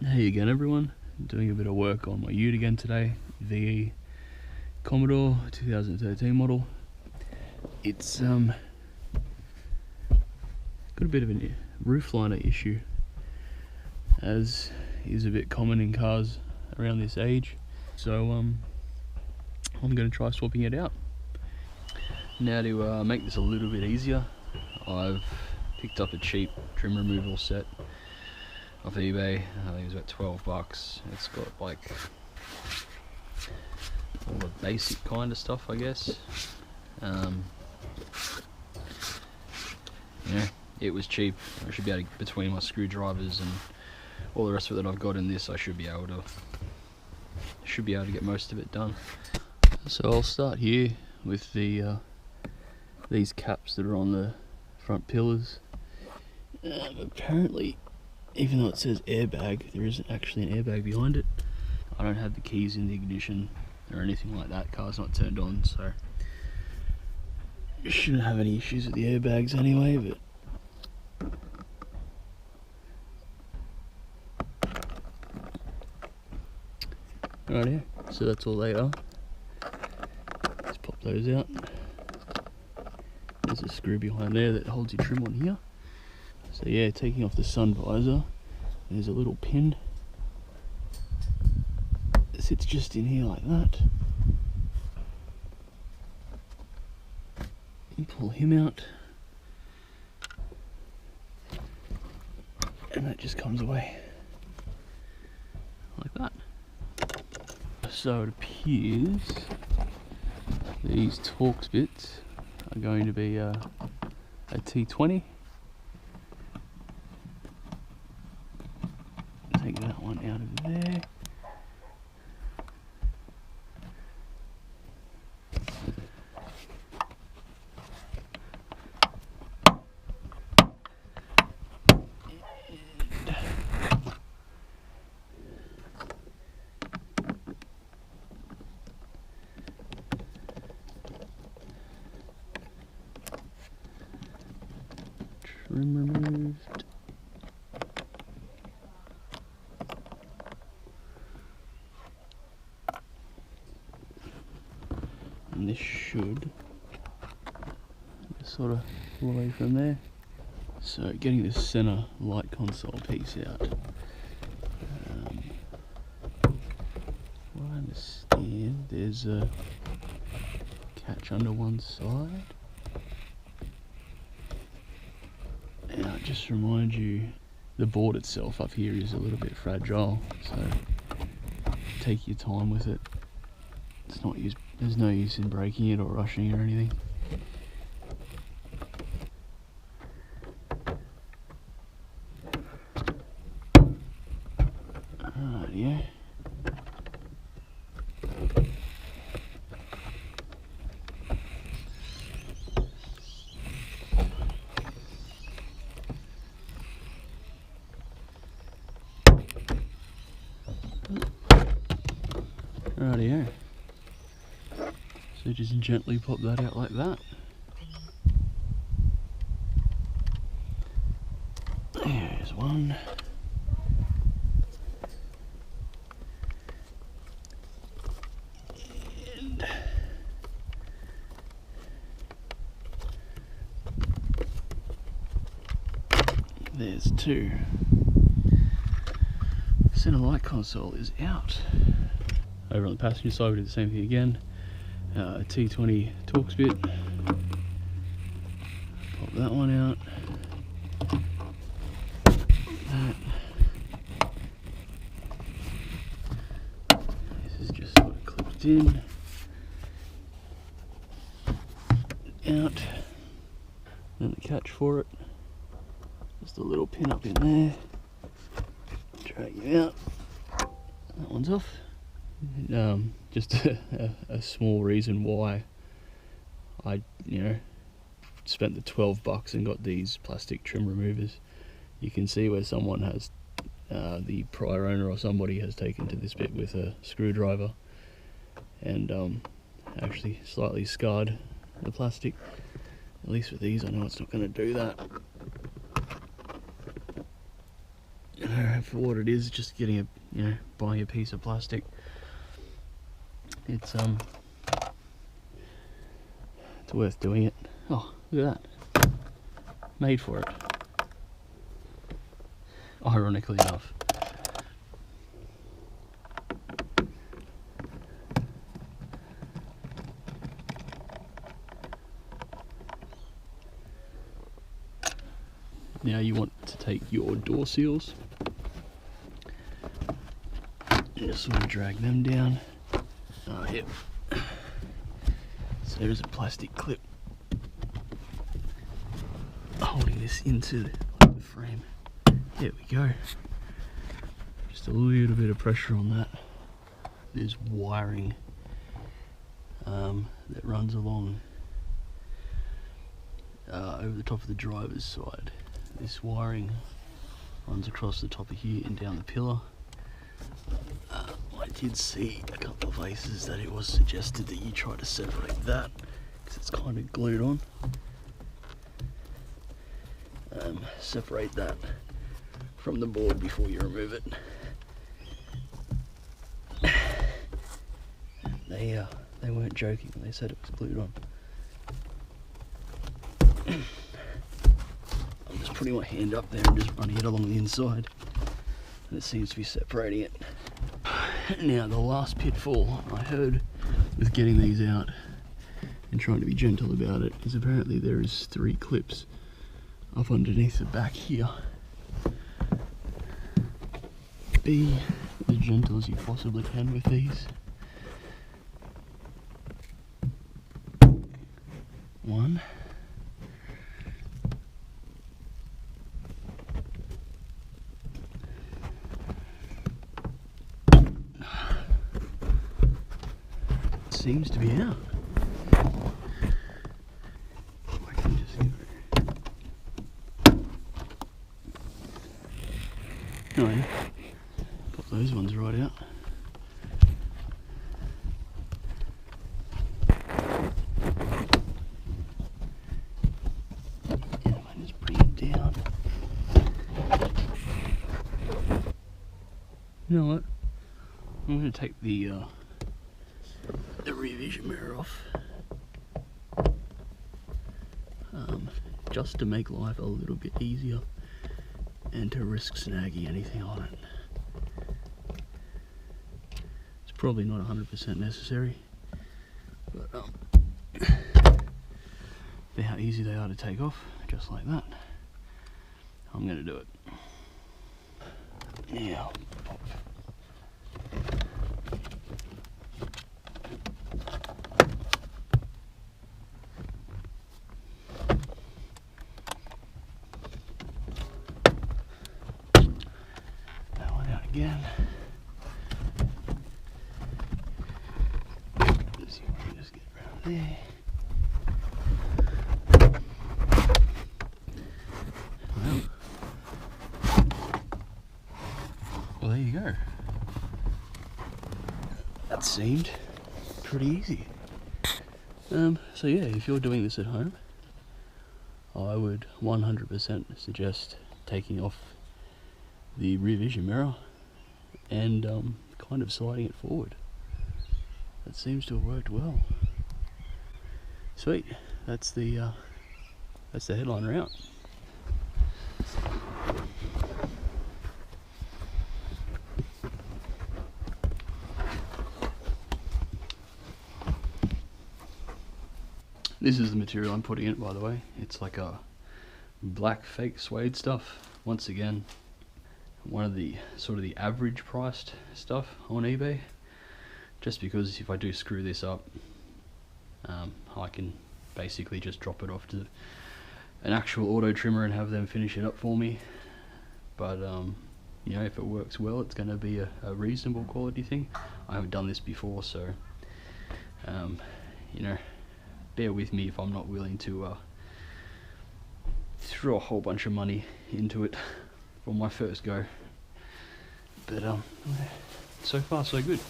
Hey again everyone, doing a bit of work on my ute again today, the Commodore 2013 model. It's got a bit of a roof liner issue, as is a bit common in cars around this age, so I'm going to try swapping it out. Now to make this a little bit easier, I've picked up a cheap trim removal set off eBay. I think it was about $12. It's got like all the basic kind of stuff, I guess. Yeah, it was cheap. I should be able to, between my screwdrivers and all the rest of it that I've got in this, I should be able to get most of it done. So I'll start here with the these caps that are on the front pillars. Apparently, even though it says airbag, there isn't actually an airbag behind it. I don't have the keys in the ignition or anything like that. Car's not turned on, so shouldn't have any issues with the airbags anyway. But right here, so that's all they are. Let's pop those out. There's a screw behind there that holds your trim on here. So yeah, taking off the sun visor, there's a little pin. It sits just in here like that. And pull him out. And that just comes away. Like that. So it appears these Torx bits are going to be a T20. Take that one out of there. Trim removed. And this should just sort of pull away from there. So getting the center light console piece out. What I understand, there's a catch under one side. And I'll just remind you, the board itself up here is a little bit fragile, so take your time with it. It's not use, there's no use in breaking it or rushing it or anything. Alright, yeah. Rightio. So just gently pop that out like that. There's one. And there's two. Center light console is out. Over on the passenger side we do the same thing again. A T20 Torx bit. Pop that one out. That. This is just sort of clipped in. Out. Then the catch for it. Just a little pin up in there. Drag it out. That one's off. Just a small reason why I, spent the $12 and got these plastic trim removers. You can see where someone has, the prior owner or somebody has taken to this bit with a screwdriver and actually slightly scarred the plastic. At least with these I know it's not going to do that. for what it is, just getting a, buying a piece of plastic. It's worth doing it. Oh, look at that. Made for it. Ironically enough. Now you want to take your door seals and just sort of drag them down. Oh, yep. So there's a plastic clip holding this into the frame. There we go. Just a little bit of pressure on that. There's wiring that runs along over the top of the driver's side. This wiring runs across the top of here and down the pillar. I did see a couple of places that it was suggested that you try to separate that because it's kind of glued on. Separate that from the board before you remove it. They weren't joking when they said it was glued on. I'm just putting my hand up there and just running it along the inside, and it seems to be separating it. Now the last pitfall I heard with getting these out and trying to be gentle about it is apparently there is 3 clips up underneath the back here. Be as gentle as you possibly can with these. 1. Seems to be out. I can just get it. No, pop those ones right out. And if I just bring it down. You know what? I'm going to take the rear vision mirror off, just to make life a little bit easier and to risk snagging anything on it. It's probably not 100% necessary, but see how easy they are to take off, just like that. I'm going to do it. Now, pop. Again. Let's see if we can just get around there. Well, there you go. That seemed pretty easy. So yeah, if you're doing this at home, I would 100% suggest taking off the rear vision mirror and kind of sliding it forward. That seems to have worked well. Sweet, that's the headliner out. This is the material I'm putting in it, by the way. It's like a black fake suede stuff. Once again, one of the sort of the average priced stuff on eBay, just because if I do screw this up, I can basically just drop it off to an actual auto trimmer and have them finish it up for me. But you know, if it works well, it's going to be a reasonable quality thing. I haven't done this before, so you know, bear with me if I'm not willing to throw a whole bunch of money into it for my first go. But so far so good.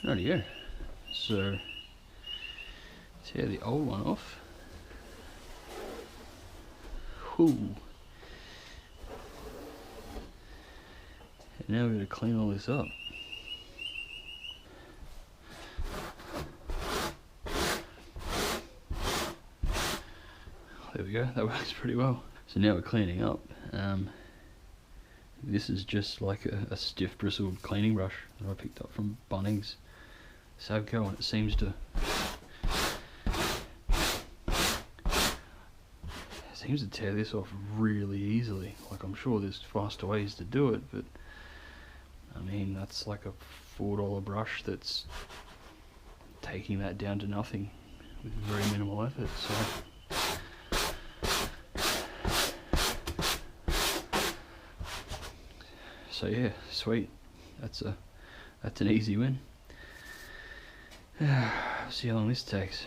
Rightio. So tear the old one off. Ooh. Now we're going to clean all this up. There we go, that works pretty well. So now we're cleaning up. This is just like a stiff bristled cleaning brush that I picked up from Bunnings Savco, and it seems to tear this off really easily. Like, I'm sure there's faster ways to do it, but I mean, that's like a $4 brush that's taking that down to nothing with very minimal effort. So yeah, sweet. That's an easy win. See how long this takes.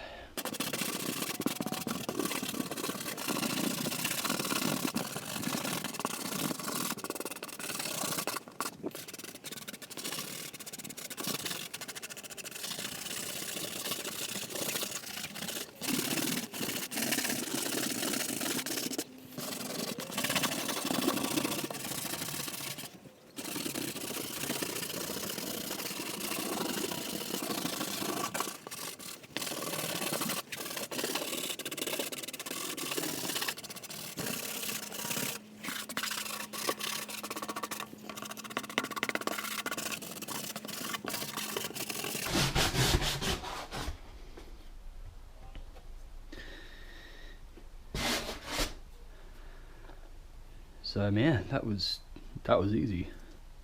So man, that was easy.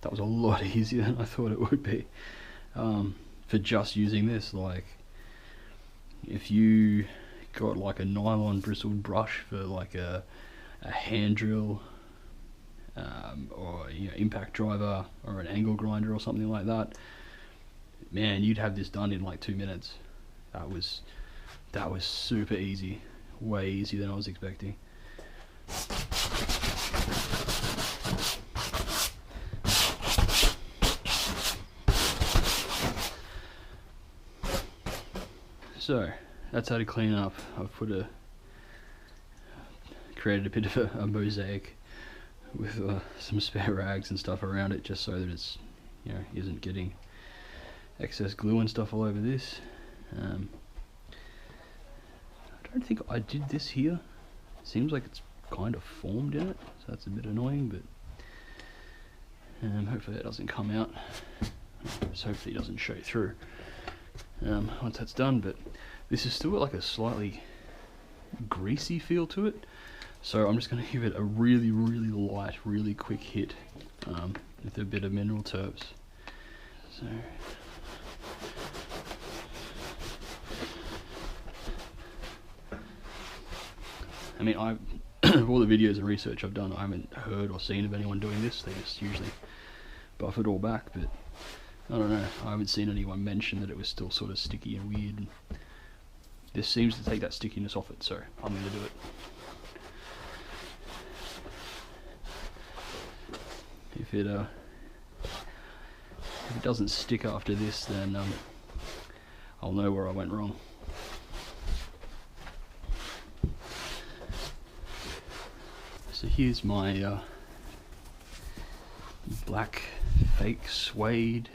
That was a lot easier than I thought it would be. For just using this, like, if you got like a nylon bristled brush for like a hand drill, or impact driver, or an angle grinder or something like that, man, you'd have this done in like 2 minutes. That was super easy, way easier than I was expecting. So that's how to clean up. I've created a bit of a mosaic with some spare rags and stuff around it, just so that it's isn't getting excess glue and stuff all over this. I don't think I did this here. It seems like it's kind of formed in it, so that's a bit annoying, but hopefully it doesn't come out. So hopefully it doesn't show through once that's done. But this is still got like a slightly greasy feel to it, so I'm just going to give it a really light, really quick hit with a bit of mineral terps. So I mean, all the videos and research I've done, I haven't heard or seen of anyone doing this. They just usually buff it all back, but I don't know, I haven't seen anyone mention that it was still sort of sticky and weird, and this seems to take that stickiness off it, so I'm going to do it. If it doesn't stick after this, then I'll know where I went wrong. So here's my black fake suede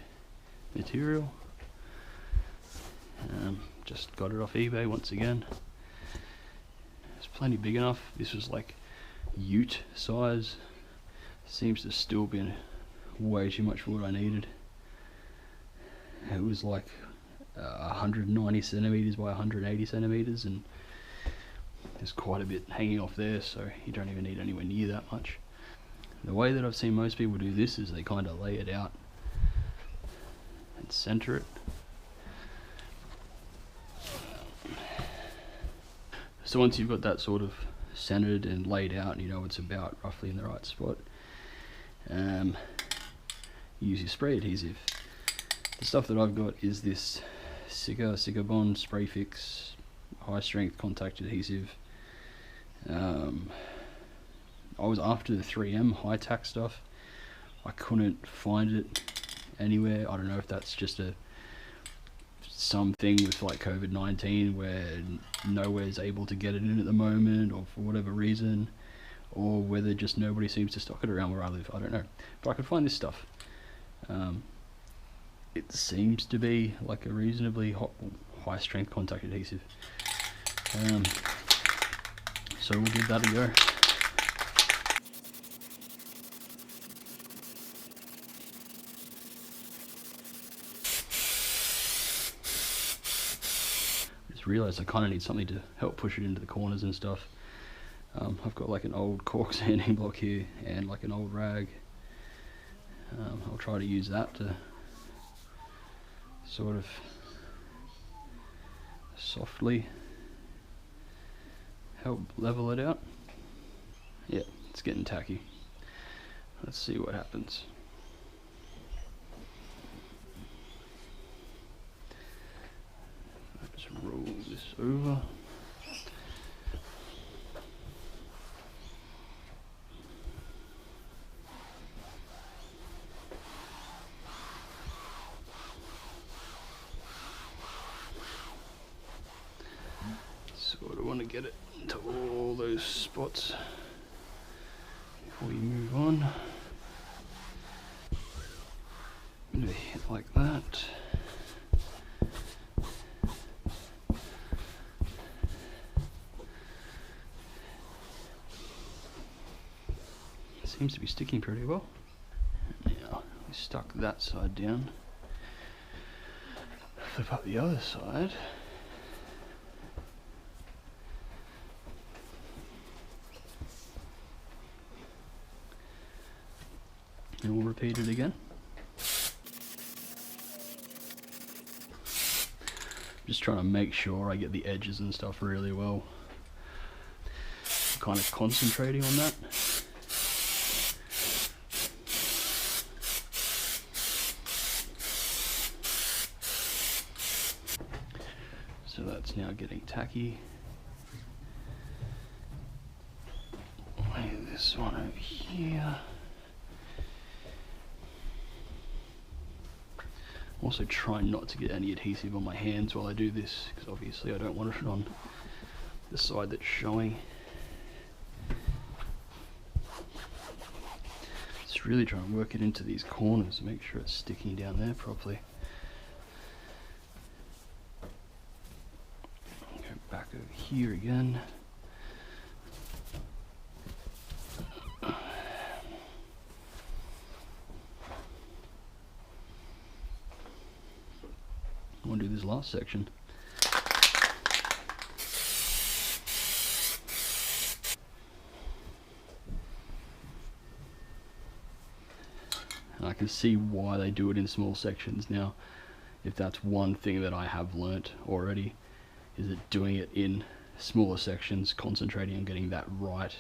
material. Just got it off eBay once again. It's plenty big enough. This was like ute size. Seems to still be way too much for what I needed. It was like 190 centimeters by 180 centimeters, and there's quite a bit hanging off there, so you don't even need anywhere near that much. The way that I've seen most people do this is they kind of lay it out and center it. So once you've got that sort of centered and laid out, and you know it's about roughly in the right spot, use your spray adhesive. The stuff that I've got is this Sikabond Spray Fix high strength contact adhesive. I was after the 3M high tack stuff. I couldn't find it anywhere. I don't know if that's just something with like COVID-19 where nowhere's able to get it in at the moment, or for whatever reason, or whether just nobody seems to stock it around where I live. I don't know, but I could find this stuff, It seems to be like a reasonably high strength contact adhesive. So we'll give that a go. Just realised I kind of need something to help push it into the corners and stuff. I've got like an old cork sanding block here and like an old rag. I'll try to use that to sort of softly help level it out. Yeah, it's getting tacky. Let's see what happens. I'll just roll this over. Sort of want to get it into all those spots before you move on. I'm going to hit like that. Seems to be sticking pretty well. Now we stuck that side down. Flip up the other side. And we'll repeat it again. Just trying to make sure I get the edges and stuff really well. Kind of concentrating on that. So that's now getting tacky. Lay this one over here. Also try not to get any adhesive on my hands while I do this, because obviously I don't want it on the side that's showing. Just really try and work it into these corners, make sure it's sticking down there properly. Go back over here again. I want to do this last section. And I can see why they do it in small sections now. If that's one thing that I have learnt already, is that doing it in smaller sections, concentrating on getting that right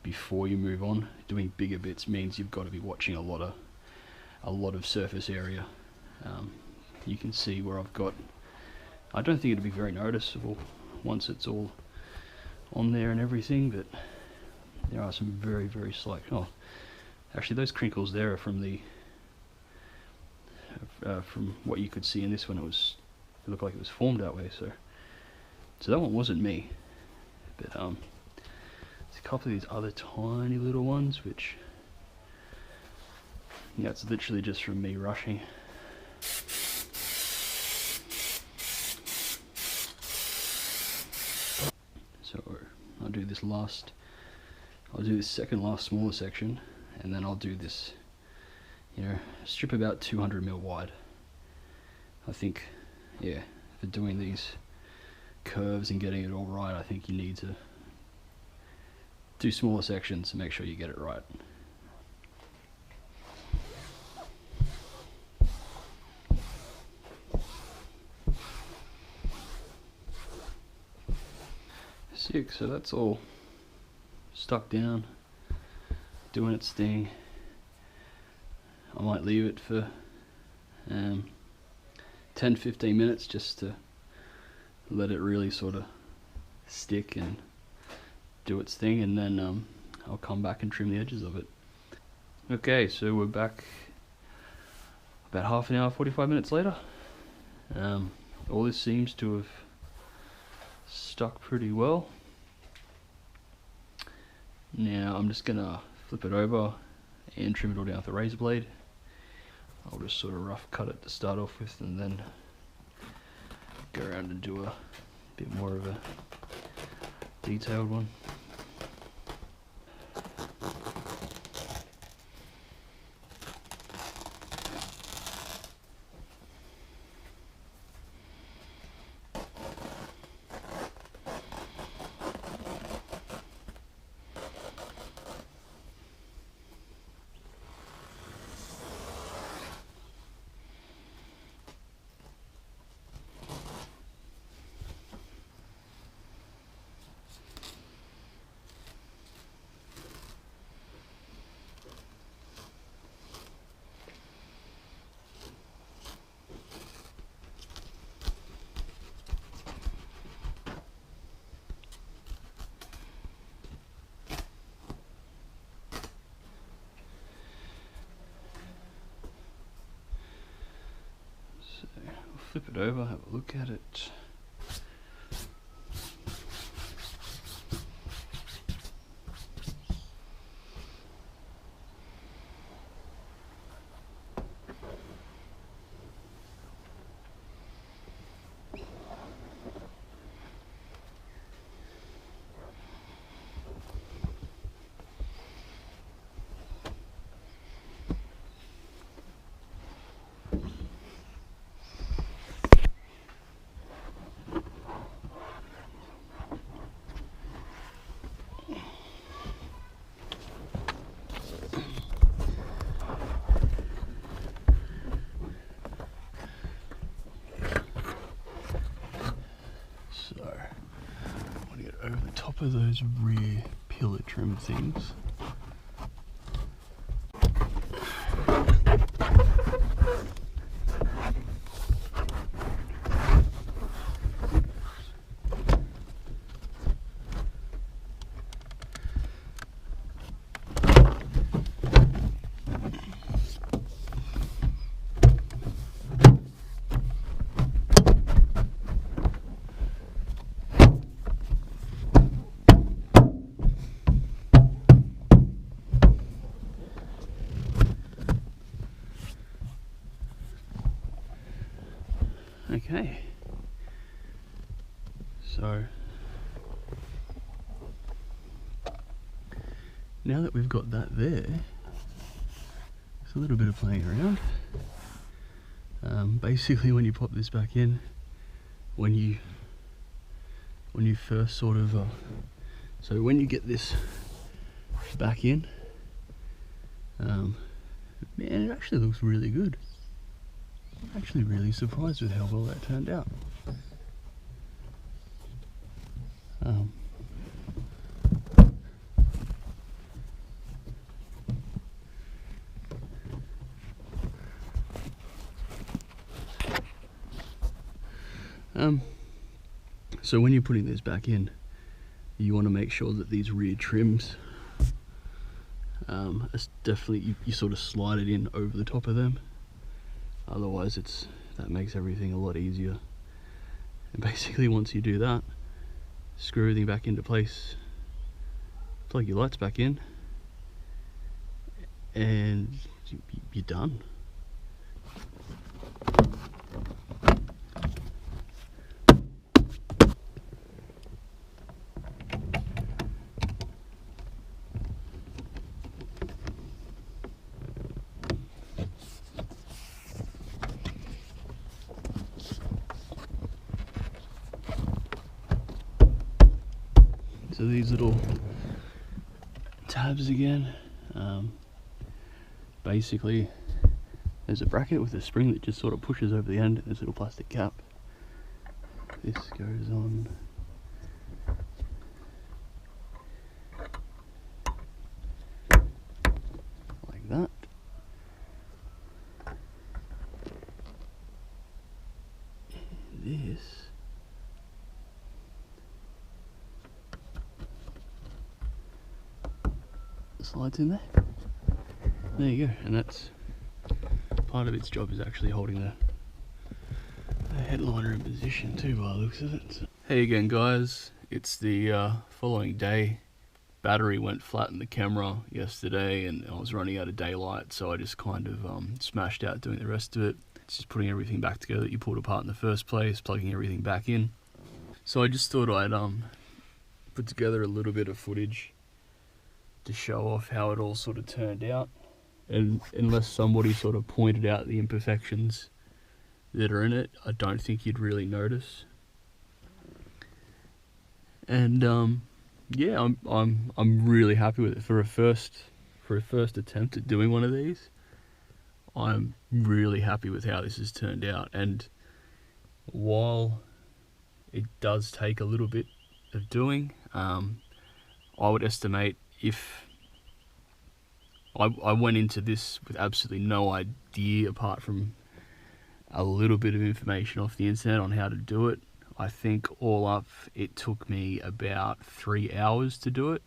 before you move on. Doing bigger bits means you've got to be watching a lot of surface area. You can see where I've got, I don't think it'll be very noticeable once it's all on there and everything, but there are some very, very slight, oh, actually those crinkles there are from the, from what you could see in this one, it looked like it was formed that way, so that one wasn't me, but there's a couple of these other tiny little ones, which, yeah, it's literally just from me rushing. So I'll do this second last smaller section, and then I'll do this, strip about 200mm wide. I think, yeah, for doing these curves and getting it all right, I think you need to do smaller sections to make sure you get it right. Sick, so that's all stuck down, doing its thing. I might leave it for 10-15 minutes just to let it really sort of stick and do its thing, and then I'll come back and trim the edges of it. Okay, so we're back about half an hour, 45 minutes later. All this seems to have stuck pretty well. Now I'm just gonna flip it over and trim it all down with a razor blade. I'll just sort of rough cut it to start off with, and then go around and do a bit more of a detailed one. Flip it over, have a look at it. Over the top of those rear pillar trim things. Okay, so now that we've got that there, it's a little bit of playing around. Basically, when you pop this back in, when you first sort of, so when you get this back in, man, it actually looks really good. I'm actually really surprised with how well that turned out. So when you're putting this back in, you want to make sure that these rear trims, definitely you sort of slide it in over the top of them. Otherwise that makes everything a lot easier. And basically once you do that, screw everything back into place, plug your lights back in, and you're done. So these little tabs again, basically there's a bracket with a spring that just sort of pushes over the end, and this little plastic cap. This goes on like that. And this slides in there. There you go, and that's part of its job, is actually holding the headliner in position too, by the looks of it. So, hey again guys, it's the following day, battery went flat in the camera yesterday and I was running out of daylight, so I just kind of smashed out doing the rest of it. It's just putting everything back together that you pulled apart in the first place, plugging everything back in. So I just thought I'd put together a little bit of footage to show off how it all sort of turned out. And unless somebody sort of pointed out the imperfections that are in it, I don't think you'd really notice. And yeah, I'm really happy with it for a first attempt at doing one of these. I'm really happy with how this has turned out, and while it does take a little bit of doing, I would estimate if I went into this with absolutely no idea apart from a little bit of information off the internet on how to do it. I think all up it took me about 3 hours to do it.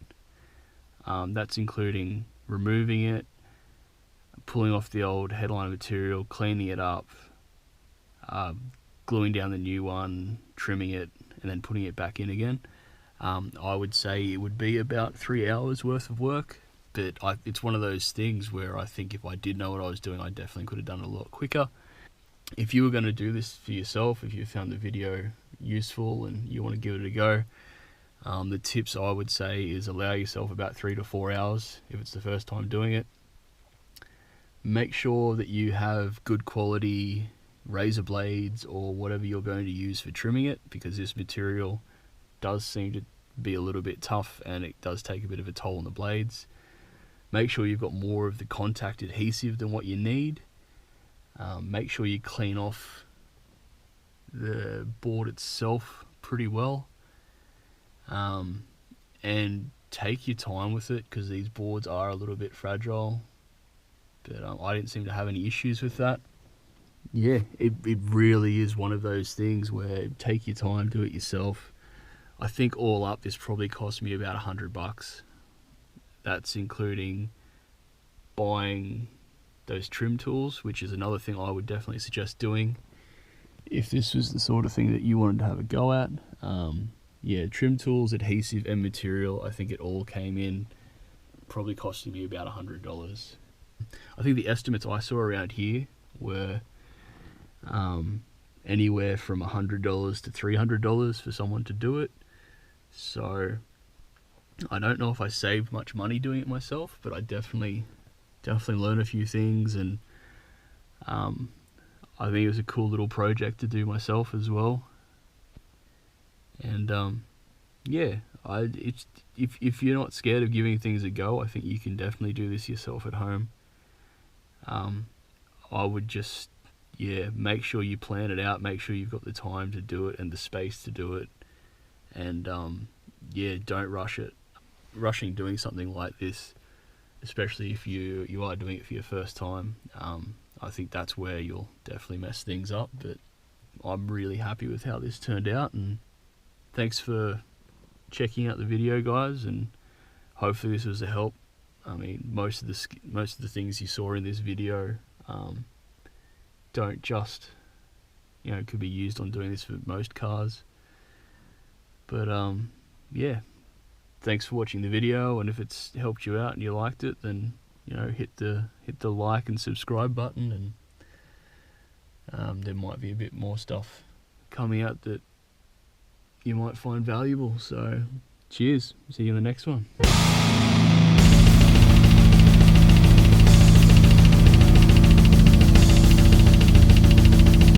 That's including removing it, pulling off the old headliner material, cleaning it up, gluing down the new one, trimming it, and then putting it back in again. I would say it would be about 3 hours worth of work, but it's one of those things where I think if I did know what I was doing, I definitely could have done it a lot quicker. If you were going to do this for yourself, if you found the video useful and you want to give it a go, the tips I would say is allow yourself about 3 to 4 hours if it's the first time doing it. Make sure that you have good quality razor blades or whatever you're going to use for trimming it, because this material does seem to be a little bit tough and it does take a bit of a toll on the blades. Make sure you've got more of the contact adhesive than what you need. Make sure you clean off the board itself pretty well, and take your time with it, because these boards are a little bit fragile, but I didn't seem to have any issues with that. Yeah, it really is one of those things where take your time, do it yourself. I think all up this probably cost me about $100. That's including buying those trim tools, which is another thing I would definitely suggest doing if this was the sort of thing that you wanted to have a go at. Yeah, trim tools, adhesive, and material, I think it all came in probably costing me about $100. I think the estimates I saw around here were anywhere from $100 to $300 for someone to do it. So I don't know if I saved much money doing it myself, but I definitely learned a few things, and I think it was a cool little project to do myself as well. And yeah, if you're not scared of giving things a go, I think you can definitely do this yourself at home. I would just, yeah, make sure you plan it out, make sure you've got the time to do it and the space to do it, and yeah, don't rush it. Rushing doing something like this, especially if you are doing it for your first time, I think that's where you'll definitely mess things up. But I'm really happy with how this turned out, and thanks for checking out the video, guys, and hopefully this was a help. I mean, most of the things you saw in this video don't just, could be used on doing this for most cars. But yeah, thanks for watching the video, and if it's helped you out and you liked it, then hit the like and subscribe button, and there might be a bit more stuff coming out that you might find valuable. So cheers, see you in the next one.